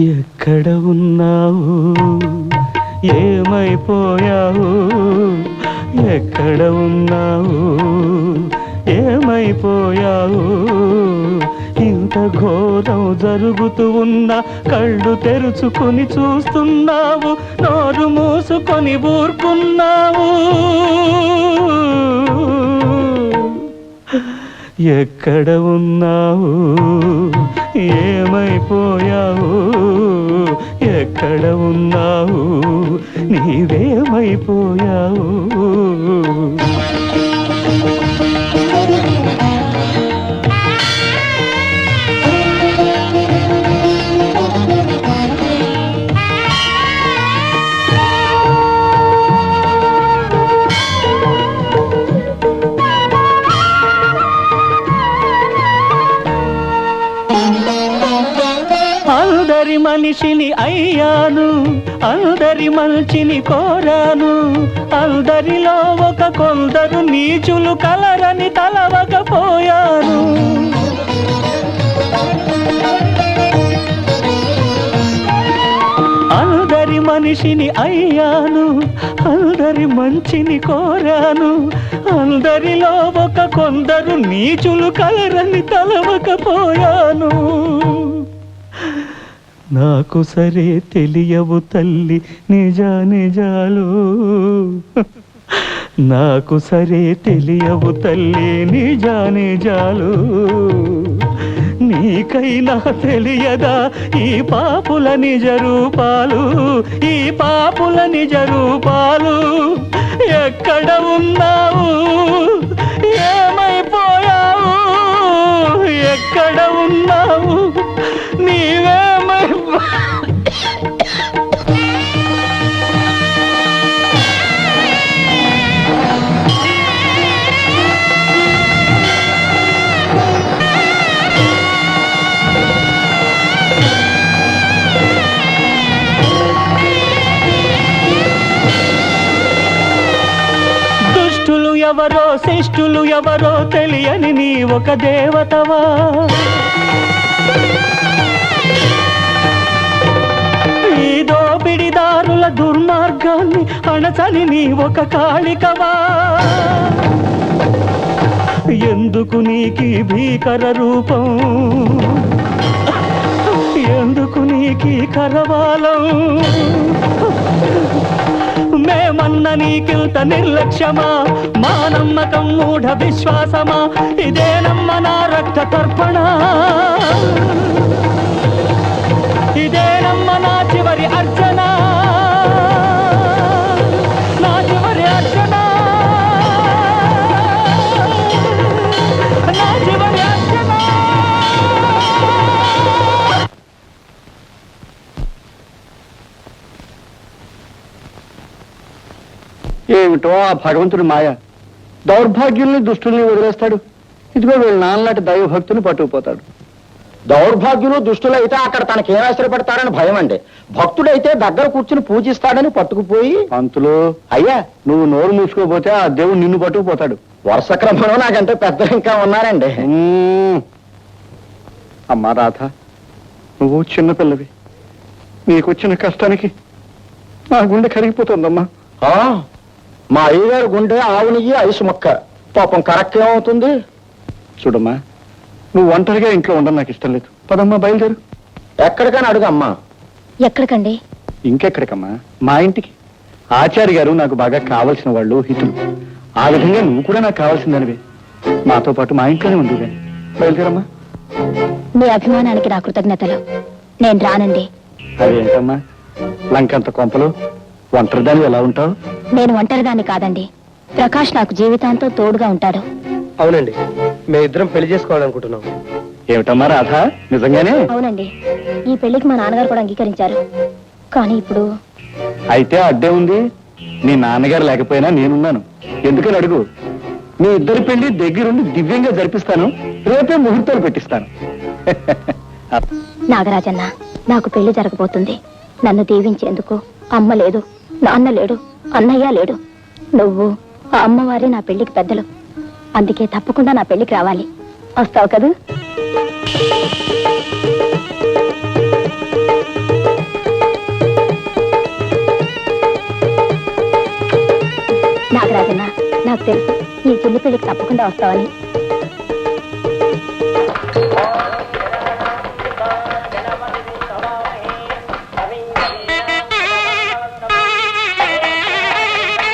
ఎక్కడ ఉన్నావు, ఏమైపోయావు? ఎక్కడ ఉన్నావు, ఏమైపోయావు? ఇంత ఘోరం జరుగుతూ ఉన్నా కళ్ళు తెరుచుకుని చూస్తున్నావు, నోరు మూసుకొని ఊరుకున్నావు. ఎక్కడ ఉన్నావు, ఏమైపోయావు? ఎక్కడ ఉన్నావు, నీవేమైపోయావు? అందరి మనిషిని అయ్యాను, అందరి మంచిని కోరాను, అందరిలో ఒక కొందరు నీచులు కలరని తలవకపోయాను. అందరి మనిషిని అయ్యాను, అందరి మంచిని కోరాను, అందరిలో ఒక కొందరు నీచులు కలరని తలవకపోయాను. నాకు సరే తెలియవు తల్లి నిజాలు, నాకు సరే తెలియవు తల్లి నిజాలు. నీకైనా తెలియదా ఈ పాపుల నిజ రూపాలు, ఈ పాపుల నిజ రూపాలు? ఎక్కడ ఉన్నావు, ఏమైపోయావు? ఎక్కడ ఉన్నావు, దుష్టులు ఎవరో శిష్టులు ఎవరో తెలియని నీ ఒక దేవతవా? ఈ దోపిడిదారుల దుర్మార్గాన్ని అణచని నీ ఒక కాళికవా? ఎందుకు నీకీ భీకర రూపం, ఎందుకు నీకీ కరవాలం? మేమన్న నీకింత నిర్లక్ష్యమా, మా నమ్మకం మూఢ విశ్వాసమా? ఇదేనమ్మ నా రక్త తర్పణ, ఇదేనమ్మ నా చివరి అర్చన, నా చివరి అర్చన, నా చివరి అర్చన. ఏమిటో ఆ భగవంతుడి మాయ, దౌర్భాగ్యుల్ని దుష్టుల్ని వదిలేస్తాడు. ఇదిగో వీళ్ళ నాన్నలాంటి దైవభక్తుని పట్టుకుపోతాడు. దౌర్భాగ్యులు దుష్టులు అయితే అక్కడ తనకేం ఆశ్రయపడతారని భయం అండి. భక్తుడైతే దగ్గర కూర్చుని పూజిస్తాడని పట్టుకుపోయి, పంతులు అయ్యా నువ్వు నోరు మూసుకోపోతే ఆ దేవుడు నిన్ను పట్టుకుపోతాడు. వరుస క్రమంలో నాకంటే పెద్దలు ఇంకా ఉన్నారండి. అమ్మా రాధ, నువ్వు చిన్నపిల్లవి, నీకొచ్చిన కష్టానికి నా గుండె కరిగిపోతుందమ్మా. మా అయ్యగారు గుండె ఆవు నెయ్యి ఐసు మొక్క, పాపం కరెక్ట్ ఏమవుతుంది? చూడమ్మా, నువ్వు ఒంటరిగా ఇంట్లో ఉండడం నాకు ఇష్టం లేదు. పదమ్మా బయలుదేరు. ఎక్కడికైనా అడుగమ్మా. ఎక్కడికండి? ఇంకెక్కడికమ్మా, మా ఇంటికి. ఆచార్య గారు నాకు బాగా కావలసిన వాళ్ళు, హితులు. ఆ విధంగా నువ్వు కూడా నాకు కావాల్సిందనివే. మాతో పాటు మా ఇంట్లోనే ఉంది కానీ బయలుదేరమ్మా. మీ అభిమానానికి నా కృతజ్ఞతలు. నేను రానండి. అదేంటమ్మా లంకంత కొంపలు, ఒంటరిదాన్ని ఎలా ఉంటావు? నేను ఒంటరిదాన్ని కాదండి, ప్రకాష్ నాకు జీవితాంతం తోడుగా ఉంటాడు. అవునండి, మేమిద్దరం పెళ్లి చేసుకోవాలనుకుంటున్నాం. ఏమిటమ్మా రాధా, నిజంగానే? అవునండి, ఈ పెళ్లికి మా నాన్నగారు కూడా అంగీకరించారు. కానీ ఇప్పుడు అయితే అడ్డే ఉంది. నీ నాన్నగారు లేకపోయినా నేనున్నాను. ఎందుకని అడుగు. మీ ఇద్దరి పెళ్లి దగ్గరుండి దివ్యంగా జరిపిస్తాను. రేపే ముహూర్తాలు పెట్టిస్తాను. నాగరాజన్న, నాకు పెళ్లి జరగబోతుంది. నన్ను దీవించేందుకు అమ్మ లేదు, నాన్న లేడు, అన్నయ్య లేడు. నువ్వు ఆ అమ్మవారి నా పెళ్లికి పెద్దలు. అందుకే తప్పకుండా నా పెళ్లికి రావాలి. వస్తావు కదూ? నాగరాజన్న, నాకు తెలుసు ఈ చిన్ని పెళ్లికి తప్పకుండా వస్తావని.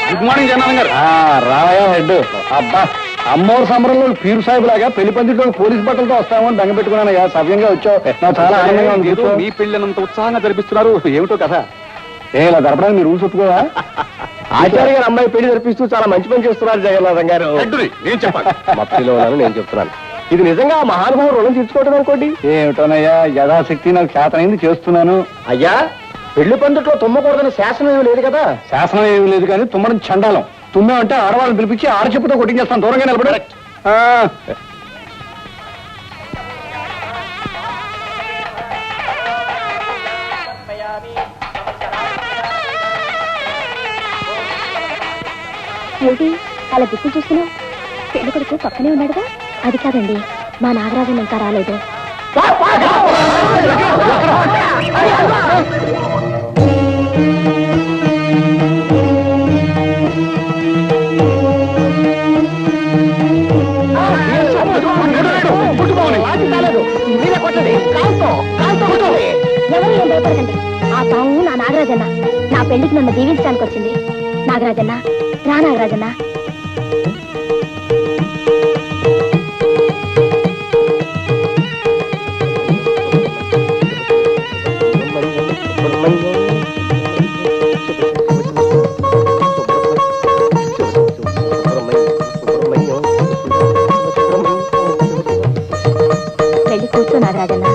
గుడ్ మార్నింగ్ జనార్దన్ గారు. రావయ్యా హెడ్. అబ్బా, అమ్మోరు సంబరంలో పీరు సాహిబ్ లాగా పెళ్లి పందిట్లో పోలీస్ బట్టలతో వస్తామని దంగ పెట్టుకున్నానయ్యా. సవ్యంగా వచ్చావు, నాకు చాలా ఆనందంగా ఉంది. మీ పెళ్ళినంత ఉత్సాహంగా జరిపిస్తున్నారు, ఏమిటో కదా. ఇలా జరపడానికి మీరు రూల్స్ ఒప్పుకోవా? ఆచార్య గారు అమ్మాయి పెళ్లి జరిపిస్తూ చాలా మంచి పని చేస్తున్నారు జగన్నాథం గారు. నేను చెప్పాలి. మత్తిలో ఉన్నాను, నేను చెప్తున్నాను. ఇది నిజంగా మహానుభావం రుణం తీర్చుకోవడం అనుకోండి. ఏమిటోనయ్యా, యథాశక్తి నాకు చేతనైంది చేస్తున్నాను. అయ్యా, పెళ్లి పందిట్లో తుమ్మకూడదని శాసనం ఏమి లేదు కదా. శాసనం ఏమీ లేదు కానీ తుమ్మడం చండాలం. తుమ్మామంటే ఆడవాళ్ళని పిలిపించి ఆడచెప్పుతో కొట్టించేస్తాను. దూరంగా నిలబడి. ఏమిటి అలా దిక్కు చూస్తున్నావు? పెళ్లి కొడుకు పక్కనే ఉన్నాడుగా. అది కాదండి, మా నాగరాజన్ ఇంకా రాలేదు. ఎవరు ఏం భయపడకండి. ఆ పాము నా నాగరాజన్న. నా పెళ్లికి నన్ను దీవించడానికి వచ్చింది. నాగరాజన్న, రా నాగరాజన్న. వెళ్ళి కూర్చో నాగరాజన్న.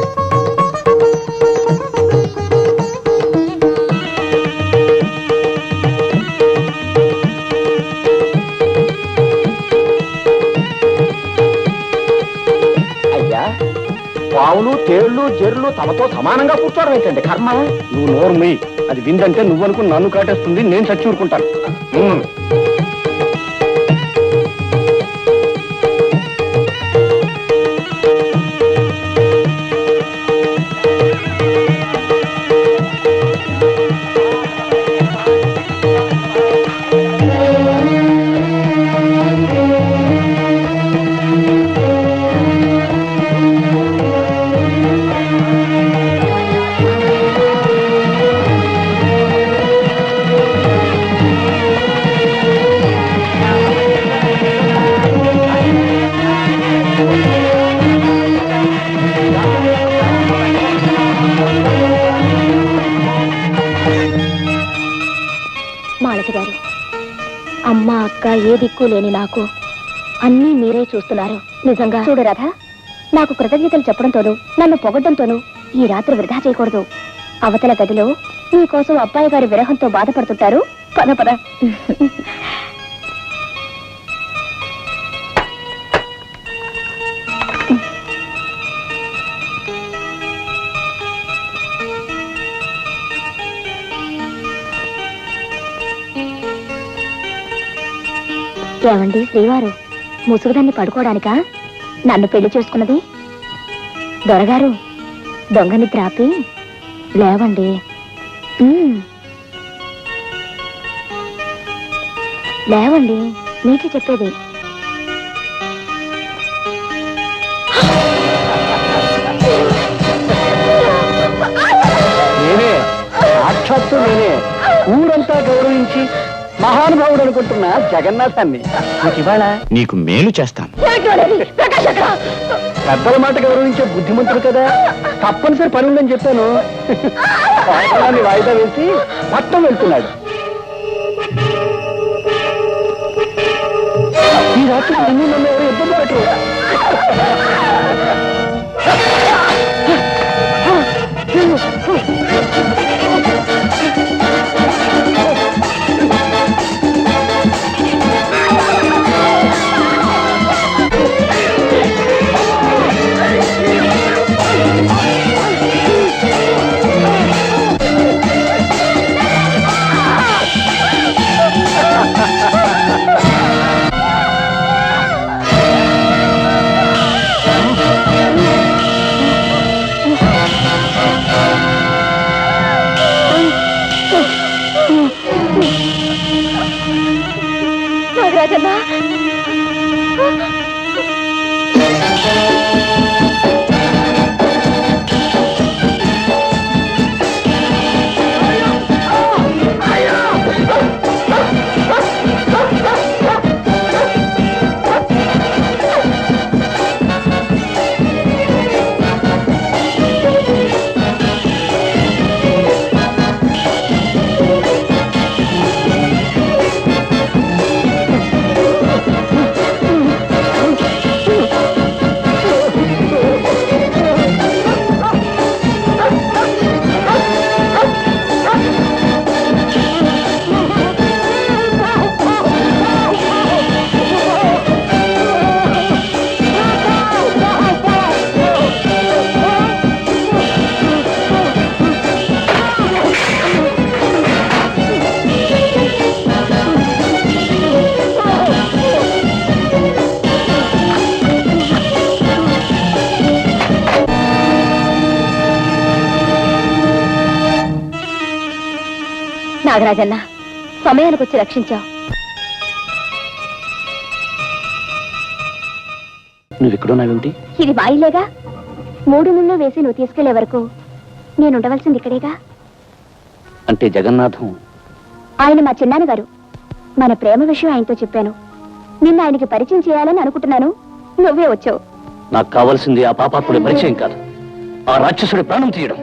పావులు, తేళ్లు, జెర్లు తమతో సమానంగా కూర్చోవడం ఏంటండి కర్మ. నువ్వు నోరు మొయ్యి. అది విందంటే నువ్వనుకుని నన్ను కాటేస్తుంది, నేను చచ్చి ఊరుకుంటాను. మాలతి గారు, అమ్మ అక్క ఏ దిక్కు లేని నాకు అన్నీ మీరే చూస్తున్నారు. నిజంగా చూడు రాధా, నాకు కృతజ్ఞతలు చెప్పడంతోనూ నన్ను పొగడ్డంతోనూ ఈ రాత్రి వృధా చేయకూడదు. అవతల గదిలో మీకోసం అబ్బాయి గారి విరహంతో బాధపడుతుంటారు. పద పద. ఏమండి శ్రీవారు, ముసుగుదాన్ని పడుకోవడానికా నన్ను పెళ్లి చేసుకున్నది? దొరగారు, దొంగ నిద్ర ఆపి లేవండి. లేవండి, మీకే చెప్పేది. నేనే, సాక్షాత్తు నేనే, ఊరంతా గౌరవించి మహానుభావుడు అనుకుంటున్న జగన్నాథాన్ని ఇవాళ నీకు మేలు చేస్తాను. పెద్దల మాట గౌరవించే బుద్ధిమంతుడు కదా, తప్పనిసరి పని ఉందని చెప్పాను. వాయిదాన్ని వాయిదా వేసి పట్టం వెళ్తున్నాడు. ఈ రాత్రి నన్ను ఎవరు ఇబ్బంది పెట్టరు. నాగరాజన్న నాగరాజన్న సమయానికి వచ్చి రక్షించావు. నువ్వు ఎక్కడున్నావేమిటి? ఇది మా ఇల్లేగా. 3 ముళ్ళు వేసి నువ్వు తీసుకెళ్లే వరకు నేను ఉండవలసింది ఇక్కడేగా. అంటే జగన్నాథం ఆయన మా చిన్నాన్నగారు. మన ప్రేమ విషయం ఆయనతో చెప్పాను. నిన్న ఆయనకి పరిచయం చేయాలని అనుకుంటున్నాను. నువ్వే వచ్చావు. నాకు కావాల్సింది ఆ పాపాత్ముడి పరిచయం కాదు, ఆ రాక్షసుడి ప్రాణం తీయడం.